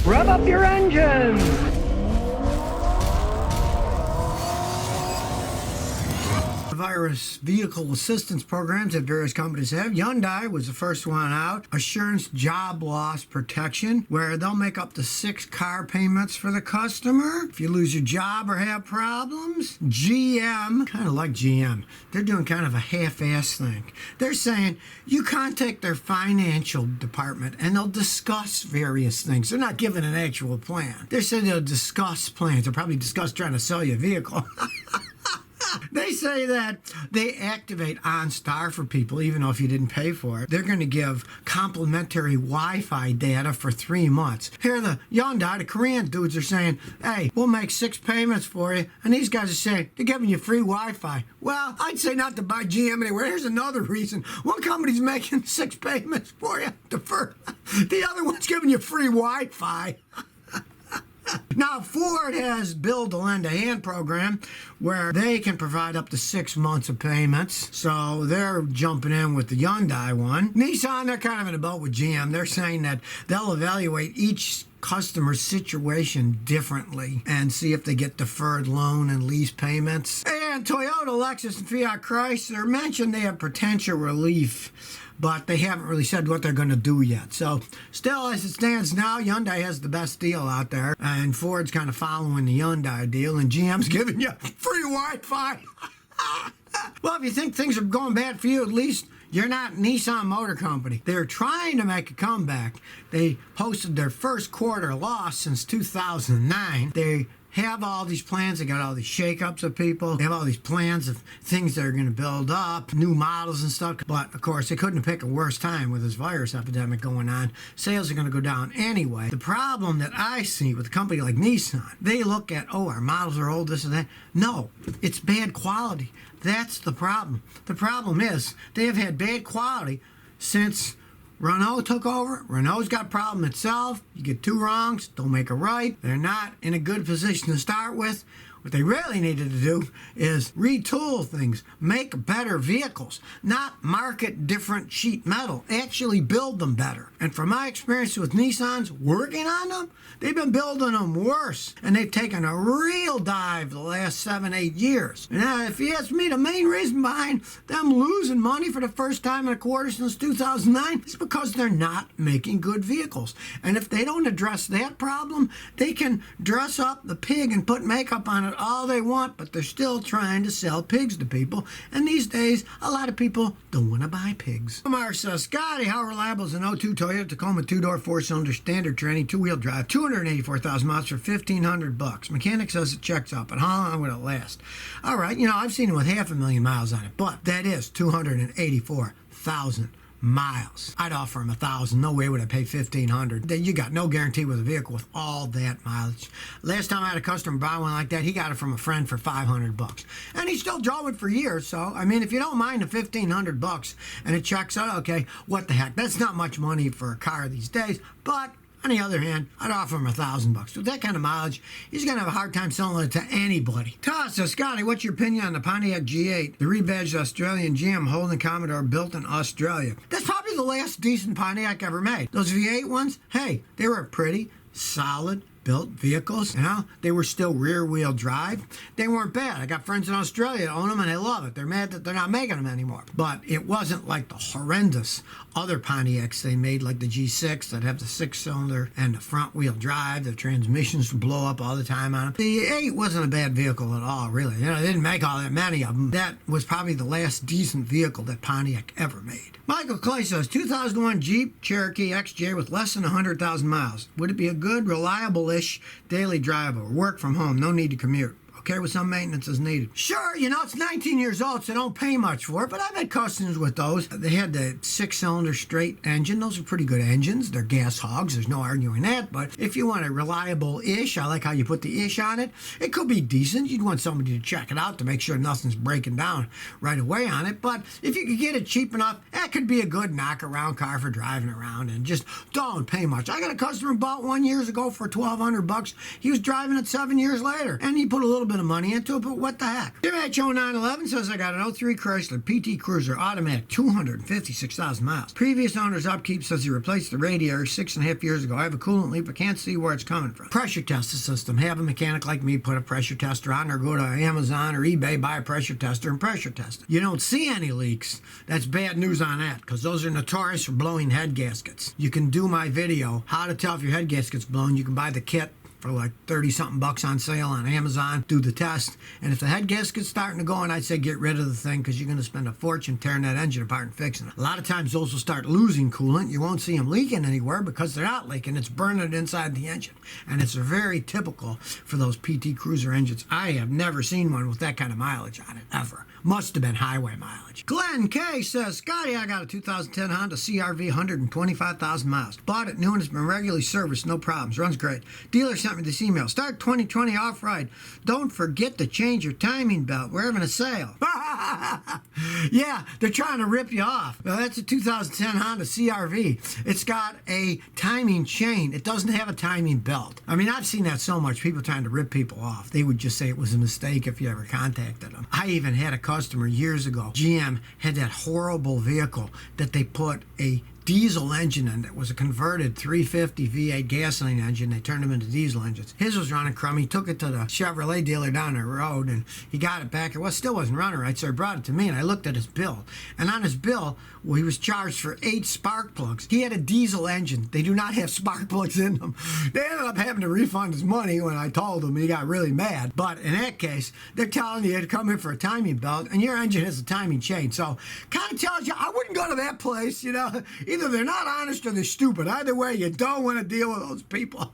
Rev up your engines! Virus vehicle assistance programs that various companies have. Hyundai was the first one out. Assurance job loss protection, where they'll make up to 6 car payments for the customer if you lose your job or have problems. GM, kind of like GM, they're doing kind of a half-ass thing. They're saying you contact their financial department and they'll discuss various things. They're not giving an actual plan. They're saying they'll discuss plans. They'll probably discuss trying to sell you a vehicle. They say that they activate OnStar for people, even though if you didn't pay for it. They're going to give complimentary Wi-Fi data for 3 months. Here, the Hyundai, the Korean dudes are saying, hey, we'll make 6 payments for you. And these guys are saying, they're giving you free Wi-Fi. Well, I'd say not to buy GM anywhere. Here's another reason. One company's making 6 payments for you, deferred. The other one's giving you free Wi-Fi. Now, Ford has Build to Lend a Hand program where they can provide up to 6 months of payments. So they're jumping in with the Hyundai one. Nissan, they're kind of in a boat with GM. They're saying that they'll evaluate each customer's situation differently and see if they get deferred loan and lease payments. And Toyota, Lexus, and Fiat Chrysler mentioned they have potential relief, but they haven't really said what they're going to do yet. So still, as it stands now, Hyundai has the best deal out there, and Ford's kind of following the Hyundai deal, and GM's giving you free Wi-Fi. Well, if you think things are going bad for you, at least you're not Nissan Motor Company. They're trying to make a comeback. They posted their first quarter loss since 2009. They have all these plans. They got all these shakeups of people. They have all these plans of things that are going to build up, new models and stuff. But, of course, they couldn't pick a worse time with this virus epidemic going on. Sales are going to go down anyway. The problem that I see with a company like Nissan, they look at, oh, our models are old, this and that. No, it's bad quality. That's the problem. The problem is they have had bad quality since Renault took over. Renault's got a problem itself. You get 2 wrongs, don't make a right. They're not in a good position to start with. What they really needed to do is retool things, make better vehicles, not market different sheet metal, actually build them better. And from my experience with Nissans working on them, they've been building them worse. And they've taken a real dive the last 7-8 years. And if you ask me, the main reason behind them losing money for the first time in a quarter since 2009 is because they're not making good vehicles. And if they don't address that problem, they can dress up the pig and put makeup on it all they want, but they're still trying to sell pigs to people. And these days, a lot of people don't want to buy pigs. Omar says, Scotty, how reliable is an 02 Toyota Tacoma 2-door 4-cylinder standard training 2-wheel drive, 284,000 miles for $1,500? Mechanic says it checks out, but how long would it last? All right, I've seen it with 500,000 miles on it, but that is 284,000 miles. I'd offer him 1,000. No way would I pay 1,500. You got no guarantee with a vehicle with all that mileage. Last time I had a customer buy one like that, he got it from a friend for $500, and he still drove it for years. So I mean, if you don't mind the $1,500 and it checks out, okay, what the heck? That's not much money for a car these days, but on the other hand, I'd offer him $1,000. With that kind of mileage, he's going to have a hard time selling it to anybody. Toss says, Scotty, what's your opinion on the Pontiac G8, the rebadged Australian GM Holden Commodore built in Australia? That's probably the last decent Pontiac ever made. Those V8 ones, hey, they were pretty solid built vehicles. They were still rear-wheel drive. They weren't bad. I got friends in Australia that own them, and they love it. They're mad that they're not making them anymore. But it wasn't like the horrendous other Pontiacs they made, like the G6 that have the 6-cylinder and the front-wheel drive. The transmissions blow up all the time on them. The 8 wasn't a bad vehicle at all, really. They didn't make all that many of them. That was probably the last decent vehicle that Pontiac ever made. Michael Clay says, 2001 Jeep Cherokee XJ with less than 100,000 miles. Would it be a good, reliable-ish daily drive or work from home? No need to commute. Okay, with some maintenance is needed. Sure, it's 19 years old, so don't pay much for it, but I've had customers with those. They had the 6-cylinder straight engine. Those are pretty good engines. They're gas hogs. There's no arguing that, but if you want a reliable-ish, I like how you put the ish on it, it could be decent. You'd want somebody to check it out to make sure nothing's breaking down right away on it, but if you could get it cheap enough, that could be a good knock-around car for driving around, and just don't pay much. I got a customer who bought one years ago for $1,200. He was driving it 7 years later, and he put a little bit of money into it, but what the heck? MHO911 says I got an '03 Chrysler PT Cruiser automatic, 256,000 miles. Previous owner's upkeep says he replaced the radiator 6.5 years ago. I have a coolant leak, but can't see where it's coming from. Pressure test the system. Have a mechanic like me put a pressure tester on, or go to Amazon or eBay, buy a pressure tester and pressure test it. You don't see any leaks. That's bad news on that, because those are notorious for blowing head gaskets. You can do my video, how to tell if your head gasket's blown. You can buy the kit for like 30-something bucks on sale on Amazon. Do the test. And if the head gasket's starting to go on, I'd say get rid of the thing, because you're going to spend a fortune tearing that engine apart and fixing it. A lot of times those will start losing coolant. You won't see them leaking anywhere because they're not leaking. It's burning it inside the engine. And it's very typical for those PT Cruiser engines. I have never seen one with that kind of mileage on it, ever. Must have been highway mileage. Glenn K says, Scotty, I got a 2010 Honda CR-V, 125,000 miles. Bought it new and it's been regularly serviced, no problems. Runs great. Dealer sent me this email. Start 2020 off-ride. Don't forget to change your timing belt. We're having a sale. Yeah, they're trying to rip you off. Well, that's a 2010 Honda CR-V. It's got a timing chain. It doesn't have a timing belt. I mean, I've seen that so much. People trying to rip people off. They would just say it was a mistake if you ever contacted them. I even had a customer years ago. GM had that horrible vehicle that they put a diesel engine in that was a converted 350 V8 gasoline engine. They turned them into diesel engines. His was running crummy. He took it to the Chevrolet dealer down the road and he got it back. It still wasn't running right, so he brought it to me and I looked at his bill. And on his bill, well, he was charged for 8 spark plugs. He had a diesel engine. They do not have spark plugs in them. They ended up having to refund his money when I told him. He got really mad. But in that case, they're telling you to come in for a timing belt and your engine has a timing chain. So kind of tells you, I wouldn't go to that place, you know. Either they're not honest or they're stupid. Either way, you don't want to deal with those people.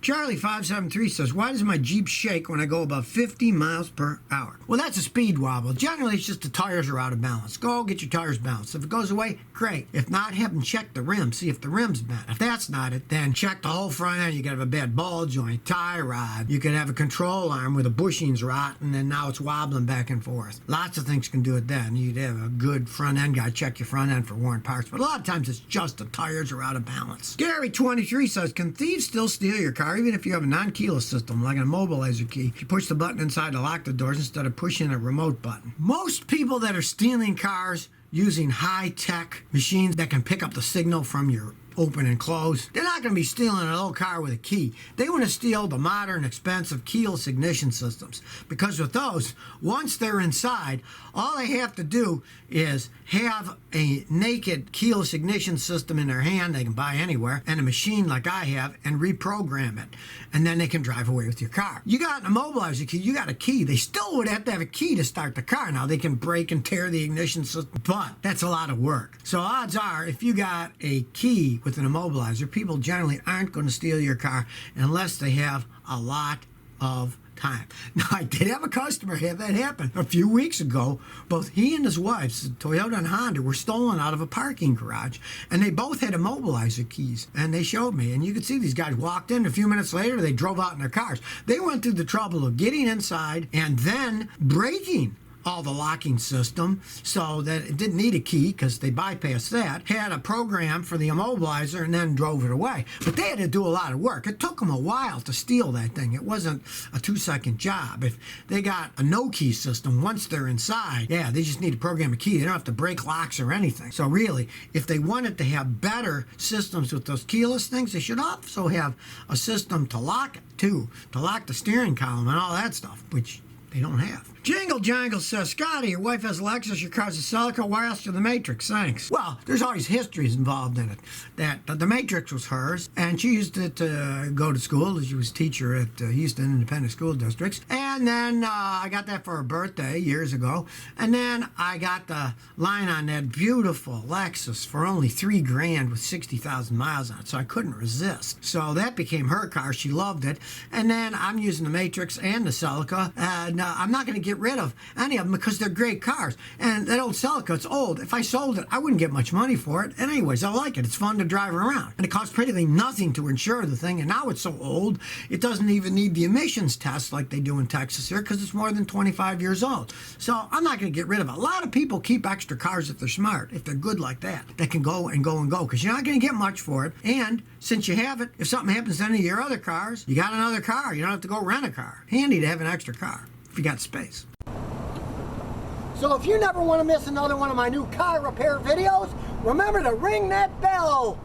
Charlie573 says, why does my Jeep shake when I go about 50 miles per hour? Well, that's a speed wobble. Generally, it's just the tires are out of balance. Go get your tires balanced. If it goes away, great. If not, have them check the rim. See if the rim's bent. If that's not it, then check the whole front end. You could have a bad ball joint, tie rod. You could have a control arm where the bushing's rotten and now it's wobbling back and forth. Lots of things can do it then. You'd have a good front end guy check your front end for worn parts. But a lot of times, it's just the tires are out of balance. Gary23 says, can thieves still steal your car even if you have a non-keyless system like an immobilizer key? You push the button inside to lock the doors instead of pushing a remote button. Most people that are stealing cars using high-tech machines that can pick up the signal from your open and close, they're not going to be stealing an old car with a key. They want to steal the modern, expensive keyless ignition systems, because with those, once they're inside, all they have to do is have a naked keyless ignition system in their hand they can buy anywhere, and a machine like I have, and reprogram it, and then they can drive away with your car. You got an immobilizer key, you got a key. They still would have to have a key to start the car. Now they can break and tear the ignition system, but that's a lot of work. So odds are, if you got a key with an immobilizer, people generally aren't going to steal your car unless they have a lot of time. Now, I did have a customer have that happen a few weeks ago. Both he and his wife, Toyota and Honda, were stolen out of a parking garage, and they both had immobilizer keys, and they showed me, and you could see these guys walked in. A few minutes later, they drove out in their cars. They went through the trouble of getting inside and then breaking all the locking system so that it didn't need a key because they bypassed that, had a program for the immobilizer, and then drove it away. But they had to do a lot of work. It took them a while to steal that thing. It wasn't a 2-second job. If they got a no-key system, once they're inside, yeah, they just need to program a key. They don't have to break locks or anything. So really, if they wanted to have better systems with those keyless things, they should also have a system to lock it too, to lock the steering column and all that stuff, which they don't have. Jingle Jangle says, Scotty, your wife has a Lexus, your car's a Celica, why else to the Matrix? Thanks. Well, there's always histories involved in it. That the Matrix was hers, and she used it to go to school. She was a teacher at Houston Independent School Districts. And then I got that for her birthday years ago. And then I got the line on that beautiful Lexus for only $3,000 with 60,000 miles on it, so I couldn't resist. So that became her car. She loved it. And then I'm using the Matrix and the Celica, and I'm not going to get rid of any of them because they're great cars. And they don't sell it because it's old. If I sold it, I wouldn't get much money for it. And anyways, I like it. It's fun to drive around. And it costs practically nothing to insure the thing. And now it's so old, it doesn't even need the emissions test like they do in Texas here because it's more than 25 years old. So I'm not going to get rid of it. A lot of people keep extra cars if they're smart, if they're good like that. They can go and go and go because you're not going to get much for it. And since you have it, if something happens to any of your other cars, you got another car. You don't have to go rent a car. Handy to have an extra car if you got space. So if you never want to miss another one of my new car repair videos, remember to ring that bell.